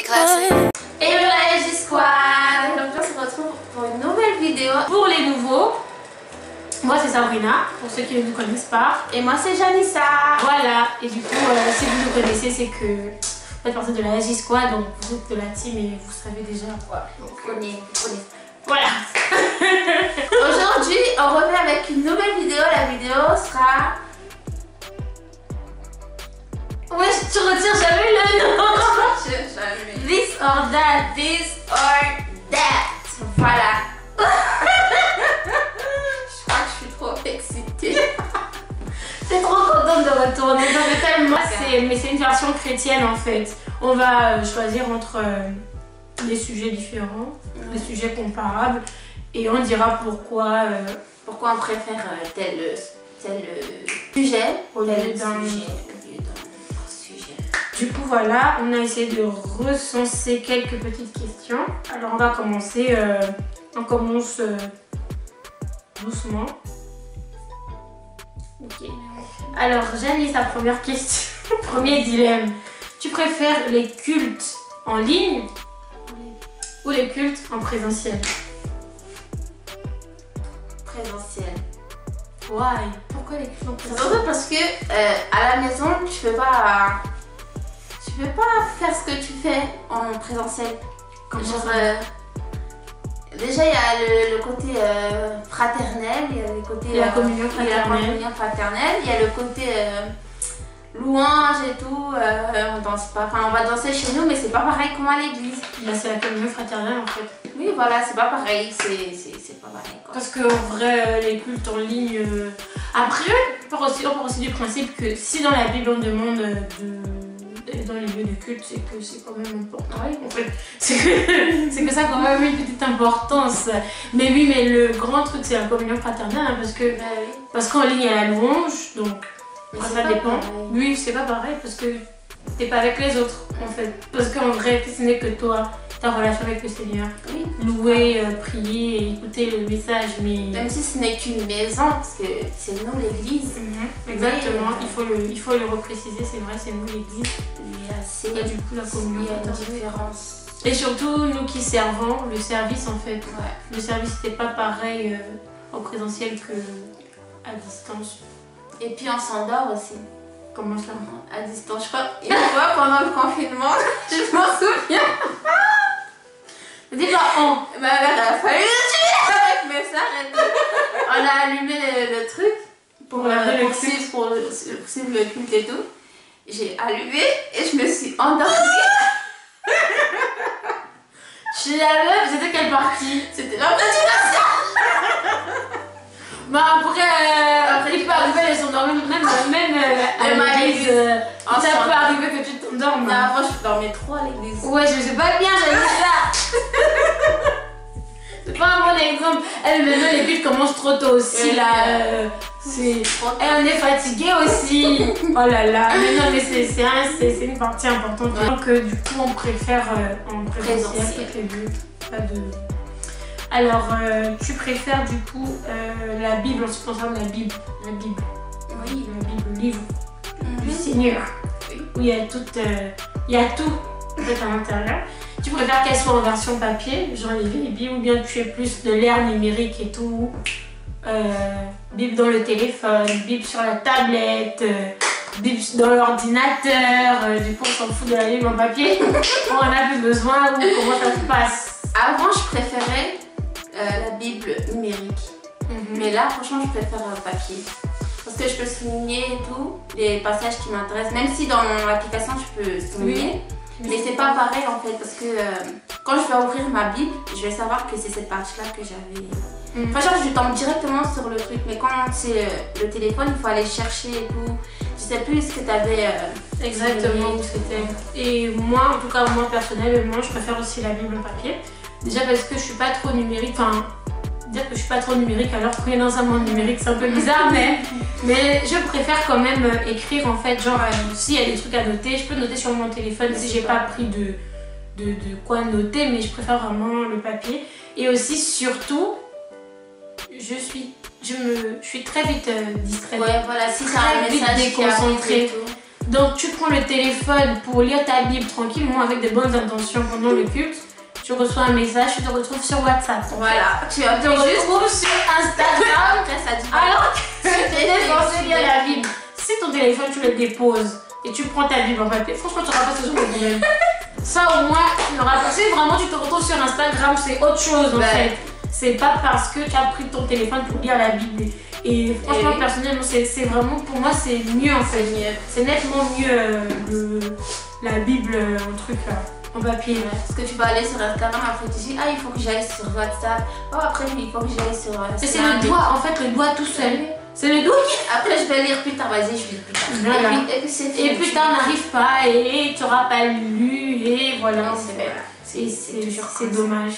Funky classic. Hello la LG Squad. Donc on se retrouve pour une nouvelle vidéo. Pour les nouveaux, moi c'est Sabrina, pour ceux qui ne nous connaissent pas. Et moi c'est Janissa. Voilà, et du coup si vous nous connaissez, c'est que vous faites partie de la LG Squad, donc vous êtes de la team et vous savez déjà quoi. Donc prenez. Voilà. Aujourd'hui on revient avec une nouvelle vidéo. La vidéo sera... Ouais, tu retires jamais le nom. Jamais. This or that. This or that. Voilà. Je crois que je suis trop excitée. T'es trop contente de retourner. Mais c'est une version chrétienne en fait. On va choisir entre des sujets différents, des sujets comparables, et on dira pourquoi on préfère tel sujet au lieu d'un sujet. Du coup voilà, on a essayé de recenser quelques petites questions. Alors on va commencer, on commence doucement. Ok. Alors Janice, sa première question, premier dilemme. Tu préfères les cultes en ligne ou les cultes en présentiel? Présentiel. Why? Pourquoi les cultes en présentiel? Parce que à la maison, tu peux pas faire ce que tu fais en présentiel. Genre, déjà il y a le côté fraternel, il y a le côté la communion fraternelle, il y a le côté louange et tout. On danse pas, enfin on va danser chez nous, mais c'est pas pareil comme à l'église. Là c'est la communion fraternelle en fait. Oui voilà, c'est pas pareil, c'est pas pareil quoi. Parce qu'en vrai les cultes en ligne, après on part aussi du principe que si dans la Bible on demande dans les lieux de culte, c'est que c'est quand même important. Oui, en fait, c'est que ça a quand même une petite importance. Mais oui, mais le grand truc c'est la communion fraternelle, hein, parce qu'en ligne il y a la louange, donc ça dépend. Oui, c'est pas pareil parce que t'es pas avec les autres en fait. Parce qu'en vrai, ce n'est que toi, ta relation avec le Seigneur. Oui. Louer, prier, écouter le message, mais... Même si ce n'est qu'une maison, parce que c'est nous l'église. Exactement, il faut le repréciser, c'est vrai, c'est nous l'église. Il y a du coup la communion. Il y a une différence. Et surtout, nous qui servons, le service en fait. Ouais. Le service n'était pas pareil en présentiel qu'à distance. Et puis on s'endort aussi. Comment ça? À distance, je crois. Une fois pendant le confinement, je m'en souviens. Dis-moi, ma mère a fallu le tuer avec mes soeurs et tout. On a allumé le truc pour suivre le culte et tout. J'ai allumé et je me suis endormie. Je suis la meuf, c'était quelle partie? C'était l'ordination. Bah après il peut arriver, elles sont dormies, même à l'église. Ça peut arriver que tu t'endormes. Mais avant je dormais trop à l'église. Ouais, je sais pas bien, j'avais dit ça. C'est pas un bon exemple. Elle maintenant les cultes commencent trop tôt aussi là. On est fatigué aussi. Oh là là. Mais non mais c'est une partie importante. Donc du coup on préfère en présentiel que les deux. Pas de... Alors, tu préfères du coup la Bible en ce qui concerne la Bible. Oui, la Bible, le livre du Seigneur. Oui. Où il y a tout en fait, à l'intérieur. Tu préfères qu'elle soit en version papier, genre les vieilles Bibles, ou bien tu es plus de l'ère numérique et tout, Bible dans le téléphone, Bible sur la tablette, Bible dans l'ordinateur, du coup on s'en fout de la Bible en papier, on en a plus besoin, ou comment ça se passe? Avant je préférais la Bible numérique. Mais là, franchement, je préfère papier. Parce que je peux souligner et tout, les passages qui m'intéressent. Même si dans l'application, je peux souligner. Oui. Mais c'est pas pareil en fait. Parce que quand je vais ouvrir ma Bible, je vais savoir que c'est cette partie-là que j'avais. Franchement, je tombe directement sur le truc. Mais quand c'est le téléphone, il faut aller chercher et tout. Je sais plus ce que tu avais. Exactement où c'était. Et moi, en tout cas, moi personnellement, je préfère aussi la Bible en papier. Déjà parce que je suis pas trop numérique, enfin dire que je suis pas trop numérique alors qu'on est dans un monde numérique c'est un peu bizarre, mais je préfère quand même écrire en fait, genre s'il y a des trucs à noter, je peux noter sur mon téléphone si j'ai pas pris de quoi noter, mais je préfère vraiment le papier. Et aussi surtout, je suis très vite distraite. Ouais voilà, si c'est un message déconcentrée. Donc tu prends le téléphone pour lire ta Bible tranquillement avec de bonnes intentions pendant le culte. Tu reçois un message, tu te retrouves sur WhatsApp. Voilà, tu te retrouves sur Instagram. Alors que tu étais censé lire la Bible. Si ton téléphone tu le déposes et tu prends ta Bible en papier, franchement tu n'auras pas ce genre de problème. Ça au moins, tu n'auras pas. Si vraiment tu te retrouves sur Instagram, c'est autre chose en fait. C'est pas parce que tu as pris ton téléphone pour lire la Bible. Et franchement, personnellement, c'est vraiment, pour moi, c'est mieux en fait. C'est nettement mieux la Bible en truc en papier. Parce que tu vas aller sur Instagram, après tu dis, ah, il faut que j'aille sur WhatsApp. Oh, après, il faut que j'aille sur. Et c'est le doigt, en fait, le doigt tout seul. C'est le doigt qui. Après, je vais lire plus tard, vas-y, je lis plus tard. Voilà. Et plus tard, n'arrive pas et tu n'auras pas lu, et voilà. C'est dommage.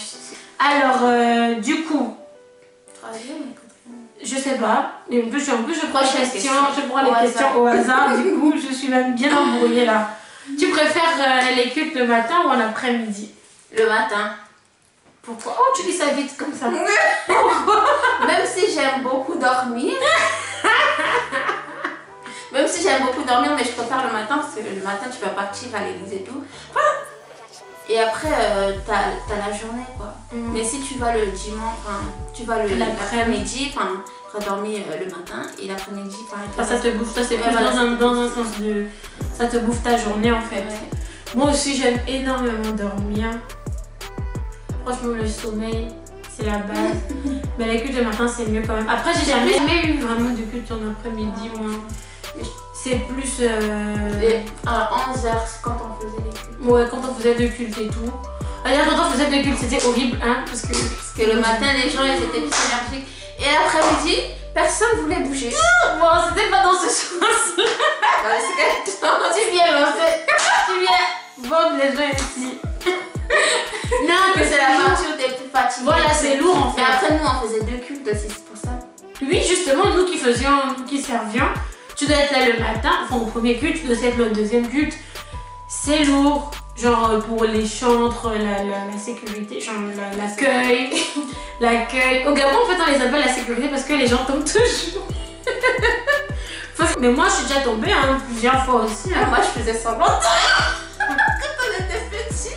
Alors, du coup. Je sais pas. Et en plus, je prends les questions au hasard. Du coup, je suis même bien embrouillée là. Tu préfères les cultes le matin ou en après-midi? Le matin. Pourquoi? Oh, tu dis ça vite comme ça. Même si j'aime beaucoup dormir. Même si j'aime beaucoup dormir, mais je préfère le matin parce que le matin, tu vas partir à l'église et tout. Et après, t'as la journée quoi. Mais si tu vas le dimanche, tu vas l'après-midi, tu vas dormir le matin et l'après-midi, ça te bouffe, ça c'est plus dans un sens de. Ça te bouffe ta journée en fait. Ouais. Moi aussi, j'aime énormément dormir. Franchement, le sommeil, c'est la base. Mais les cultes le matin, c'est mieux quand même. Après, j'ai jamais eu vraiment de culte en après-midi, moi. C'est plus. À 11h, quand on faisait les cultes. Ouais, quand on faisait des cultes et tout. D'ailleurs, quand on faisait des cultes, c'était horrible, hein, parce que le matin, les gens, ils étaient plus énergiques. Et l'après-midi, personne voulait bouger. Bon, c'était pas dans ce sens. Tu viens lancer. Tu viens vendre les gens ici. Non, mais c'est la partie où t'es plus fatiguée. Voilà, c'est lourd en fait. Et après, nous, on faisait 2 cultes, c'est pour ça. Oui, justement, nous qui servions. Tu dois être là le matin, enfin au premier culte, tu dois être là au deuxième culte. C'est lourd, genre pour les chantres, la sécurité, genre l'accueil. L'accueil. Au Gabon, en fait, on les appelle la sécurité parce que les gens tombent toujours. Mais moi, je suis déjà tombée plusieurs fois aussi. Moi, je faisais semblant. Quand on était petits,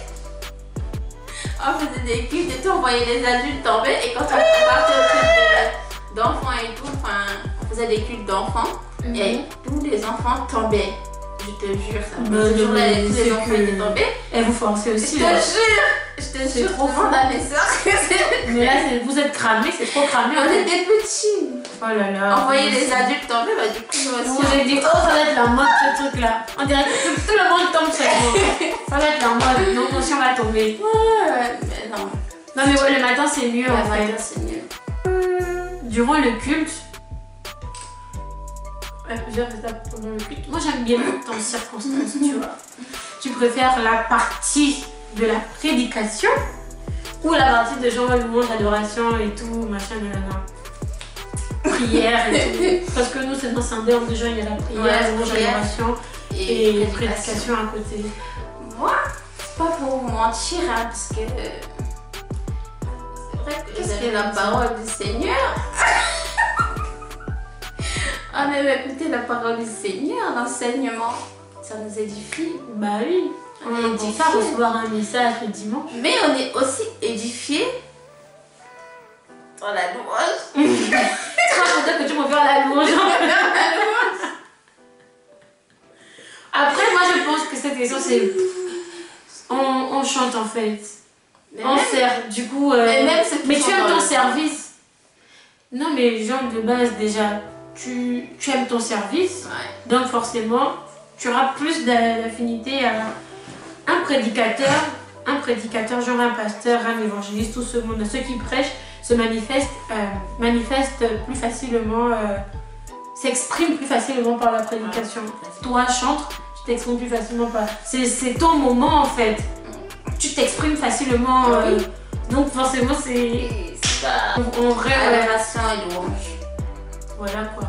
on faisait des cultes et tout, on voyait les adultes tomber. Et quand on partait au culte d'enfants et tout, on faisait des cultes d'enfants. Et tous les enfants tombaient. Je te jure, ça. Ce jour-là, tous les enfants étaient tombés. Et vous forcez aussi. Je te jure, trop fort à mes soeurs. Mais là, vous êtes cramés, c'est trop cramé. On était petits. Oh là là. On voyait les adultes tomber, bah du coup, nous aussi. On s'est dit, oh, ça va être la mode ce truc-là. On dirait que tout le monde tombe chaque jour. Ça va être la mode. Non, si on va tomber. Ouais, mais non. Non, mais ouais, le matin, c'est mieux en fait. Le matin, c'est mieux. Durant le culte. Plusieurs étapes pendant le culte. Moi j'aime bien le temps circonstance, tu vois. Tu préfères la partie de la prédication ou la partie de genre louange, adoration et tout, machin, prière et tout. Parce que nous c'est dans un dehors déjà il y a la prière, louange, adoration et prédication à côté. Moi, c'est pas pour vous mentir, parce que c'est vrai que c'est la parole du Seigneur. On aime écouter la parole du Seigneur, l'enseignement, ça nous édifie. Bah oui, on est édifié à recevoir un message le dimanche. Mais on est aussi édifié dans la louange. Tu crois que tu me faire la louange. Après, moi je pense que cette question c'est. On chante en fait. On sert, du coup. Mais tu aimes ton service. Non, mais les gens de base déjà. Tu aimes ton service, donc forcément tu auras plus d'affinité à un prédicateur, genre un pasteur, un évangéliste, tout ce monde, ceux qui prêchent se manifestent plus facilement, s'expriment plus facilement par la prédication. Toi, chantre, tu t'exprimes plus facilement par. C'est ton moment en fait. Tu t'exprimes facilement, donc forcément c'est ça. En vrai, adoration et louange. Voilà quoi.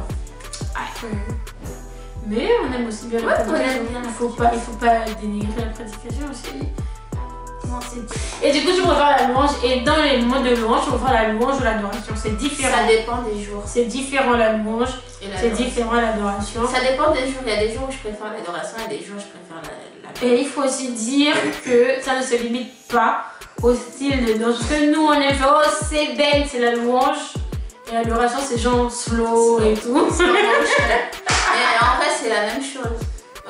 Mais on aime aussi bien la prédication. Il faut pas dénigrer la prédication aussi. Non, et du coup, tu préfères la louange. Et dans les moments de louange, tu préfères la louange ou l'adoration. C'est différent. Ça dépend des jours. C'est différent la louange. C'est différent l'adoration. Ça dépend des jours. Il y a des jours où je préfère l'adoration et des jours où je préfère la Et il faut aussi dire que ça ne se limite pas au style de danse. Parce que nous, on aime faire, oh, c'est belle, c'est la louange. Et l'adoration, c'est genre slow et tout. Mais en vrai, c'est la même chose.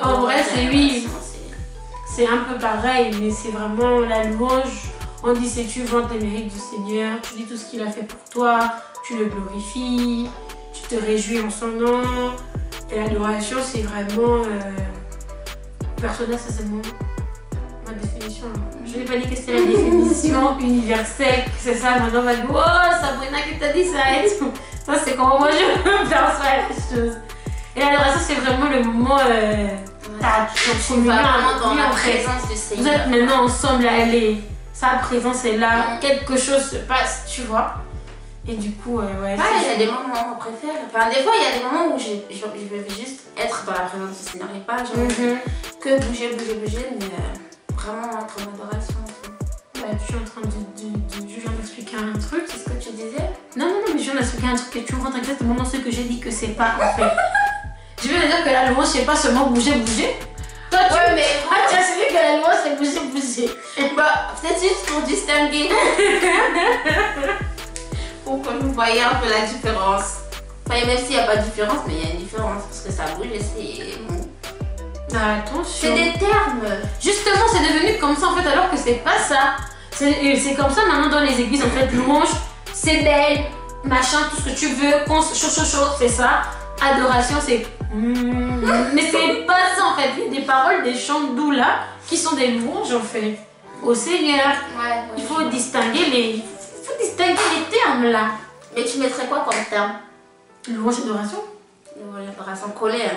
En vrai, c'est oui. C'est un peu pareil, mais c'est vraiment la louange. On dit c'est tu vantes les mérites du Seigneur, tu dis tout ce qu'il a fait pour toi, tu le glorifies, tu te réjouis en son nom. Et l'adoration, c'est vraiment... personnel, ça c'est ma définition. Je n'ai pas dit que c'était la définition universelle, c'est ça. Maintenant, on va dire, oh, Sabrina qui t'a dit ça et tout. Ça, c'est comment moi je perçois les choses. Et l'adoration, c'est vraiment le moment. Tu vas vraiment dans la présence du Seigneur. Vous êtes maintenant ensemble à aller. Sa présence est là, quelque chose se passe, tu vois. Et du coup, ouais. Il y a des moments où on préfère. Enfin, des fois, il y a des moments où je veux juste être dans la présence du Seigneur et pas genre que bouger, mais vraiment être en adoration. Ouais, je suis en train je viens d'expliquer un truc. C'est ce que tu disais? Non, mais je viens d'expliquer un truc et tu rentres exactement dans ce que j'ai dit que c'est pas en fait. Je viens de dire que la louange, c'est pas seulement bouger. Toi, tu as suivi que la louange, c'est bouger. Bah, peut-être juste pour distinguer. Pour que vous voyez un peu la différence. Enfin, même s'il n'y a pas de différence, mais il y a une différence parce que ça bouge et c'est bon. Attention. C'est des termes. Justement, c'est devenu comme ça en fait, alors que c'est pas ça. C'est comme ça maintenant dans les églises en fait. Louange, c'est belle, machin, tout ce que tu veux, chaud, c'est ça. Adoration, c'est mais c'est pas ça en fait. Il y a des paroles, des chants doux là qui sont des louanges en fait au Seigneur. Il faut distinguer les termes là. Mais tu mettrais quoi comme terme? Louange et adoration. Louange et adoration collée.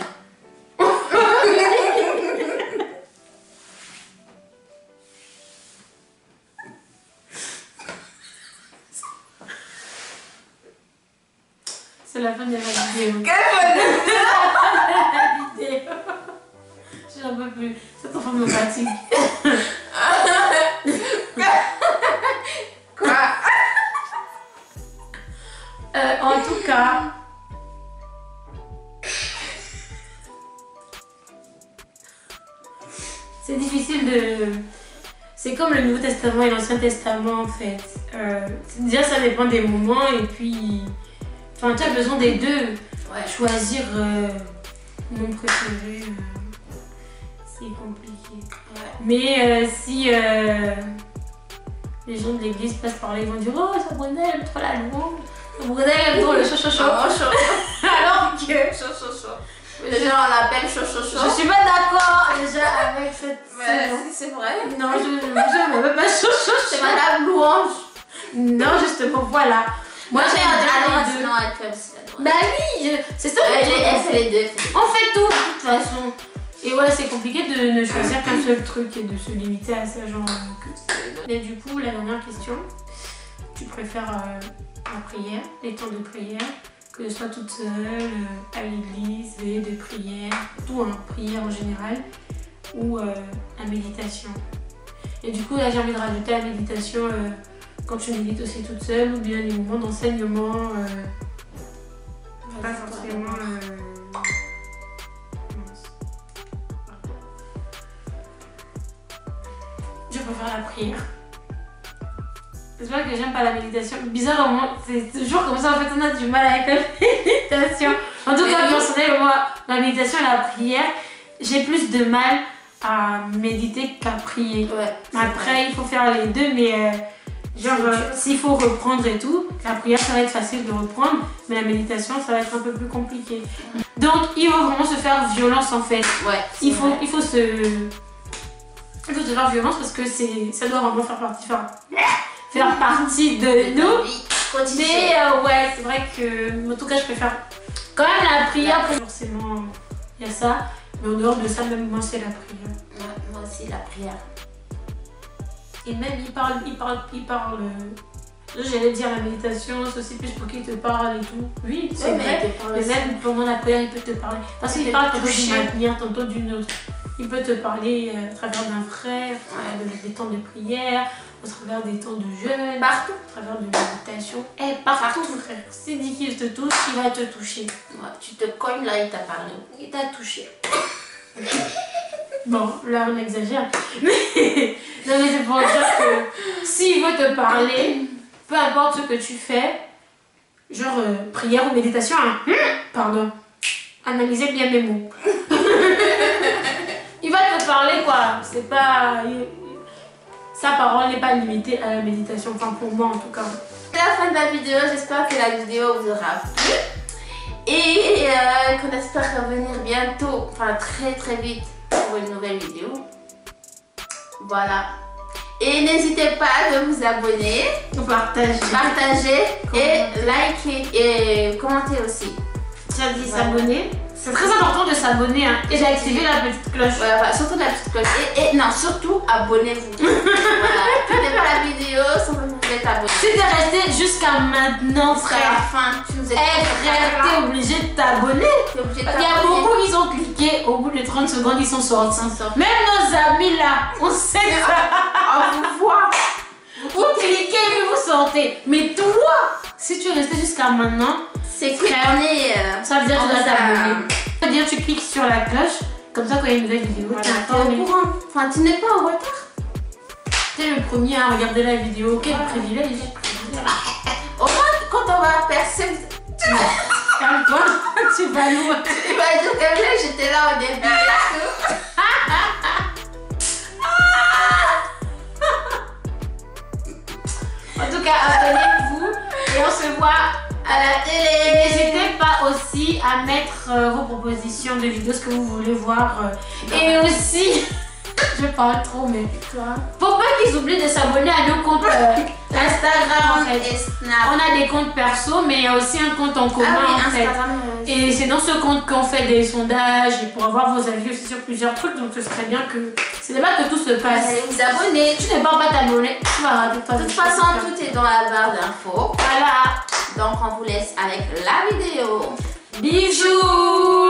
C'est la fin de la vidéo. Je n'en peux plus. Cette enfant me fatigue. Quoi? En tout cas, c'est difficile de... C'est comme le Nouveau Testament et l'Ancien Testament en fait. Déjà ça dépend des moments et puis... Enfin tu as besoin des deux. Choisir mon préféré, c'est compliqué. Mais si les gens de l'église passent par là, ils vont dire oh Sabrina elle aime trop la louange. Sabrina elle aime trop le chaud. Alors que Les gens l'appellent chaud. Je suis pas d'accord déjà avec cette... c'est vrai. Non, je ne veux pas chaud. C'est madame louange. Non, justement, voilà. Moi j'ai adoration. Non, elle fait aussi l'adoration. Bah oui, c'est ça. Elle fait les deux. On fait tout de toute façon. Et ouais, c'est compliqué de ne choisir qu'un seul truc et de se limiter à ça, genre... Et du coup, la dernière question. Tu préfères la prière, les temps de prière, que ce soit toute seule, à l'église, de prière, tout, prière en général, ou la méditation. Et du coup, là, j'ai envie de rajouter la méditation quand tu médites aussi toute seule, ou bien les moments d'enseignement, pas forcément... Je préfère la prière. C'est pas que j'aime pas la méditation. Bizarrement, c'est toujours comme ça. En fait, on a du mal avec la méditation. En tout cas, personnellement, moi, la méditation et la prière, j'ai plus de mal à méditer qu'à prier. Après, il faut faire les deux, mais genre, s'il faut reprendre et tout, la prière, ça va être facile de reprendre, mais la méditation, ça va être un peu plus compliqué. Donc, il faut vraiment se faire violence, en fait. Il faut se faire violence parce que ça doit vraiment faire partie de nous. Mais ouais, c'est vrai que en tout cas je préfère quand même la prière. Forcément il y a ça, mais en dehors de ça, même moi c'est la prière. Moi aussi la prière. Et même il parle. J'allais dire la méditation, c'est aussi plus pour qu'il te parle et tout. Oui, c'est vrai. Mais même pendant la prière, il peut te parler. Parce qu'il parle tantôt d'une manière, tantôt d'une autre. Il peut te parler à travers d'un frère, à travers des temps de prière, au travers des temps de jeûne, Partout. à travers de méditation. Et partout, frère. C'est dit qu'il te touche, il va te toucher. Ouais, tu te cognes là, il t'a parlé. Il t'a touché. Bon, là on exagère. Mais, non, mais c'est pour dire que s'il veut te parler, peu importe ce que tu fais, genre prière ou méditation, hein, pardon, analysez bien mes mots. Il va te parler quoi, c'est pas... Sa parole n'est pas limitée à la méditation, enfin pour moi en tout cas. C'est la fin de la vidéo, j'espère que la vidéo vous aura plu. Et qu'on espère revenir bientôt, enfin très vite pour une nouvelle vidéo. Voilà. Et n'hésitez pas de vous abonner, partager et liker et commenter aussi. Tu as dit s'abonner. C'est très important de s'abonner hein, et d'activer la petite cloche. Voilà, surtout la petite cloche. Et non, surtout abonnez-vous. Voilà. Quittez pas la vidéo sans que vous êtes abonné. Si t'es resté jusqu'à maintenant, Jusqu'à la fin, tu nous êtes frère, t'es obligé de t'abonner. Il y a beaucoup qui ont cliqué, au bout de 30 secondes, ils sont sortis. Même nos amis là, on sait ça. On vous voit. Vous cliquez et vous sortez. Mais toi, si tu es resté jusqu'à maintenant, c'est qu'on est. Ça veut dire que tu dois t'abonner. Ça veut dire que tu cliques sur la cloche, comme ça quand il y a une nouvelle vidéo, voilà, t'es au courant. Enfin, tu n'es pas en retard. T'es le premier à regarder la vidéo. Quel privilège. Au moins, quand on va percer. Calme-toi, tu vas loin. Tu vas dire que là, j'étais là au début. En tout cas, abonnez-vous et on se voit à la télé. N'hésitez pas aussi à mettre vos propositions de vidéos, ce que vous voulez voir. Et aussi, je parle trop, mais faut pas qu'ils oublient de s'abonner à nos comptes Instagram en fait. Et Snap. On a des comptes perso, mais il y a aussi un compte en commun en fait. Et c'est dans ce compte qu'on fait des sondages et pour avoir vos avis aussi sur plusieurs trucs. Donc ce serait bien que c'est là que tout se passe. Allez vous abonner. Tu n'es pas t'abonner, tu vas rater pas. De toute façon, tout est dans la barre d'infos. Voilà. Donc on vous laisse avec la vidéo. Bisous.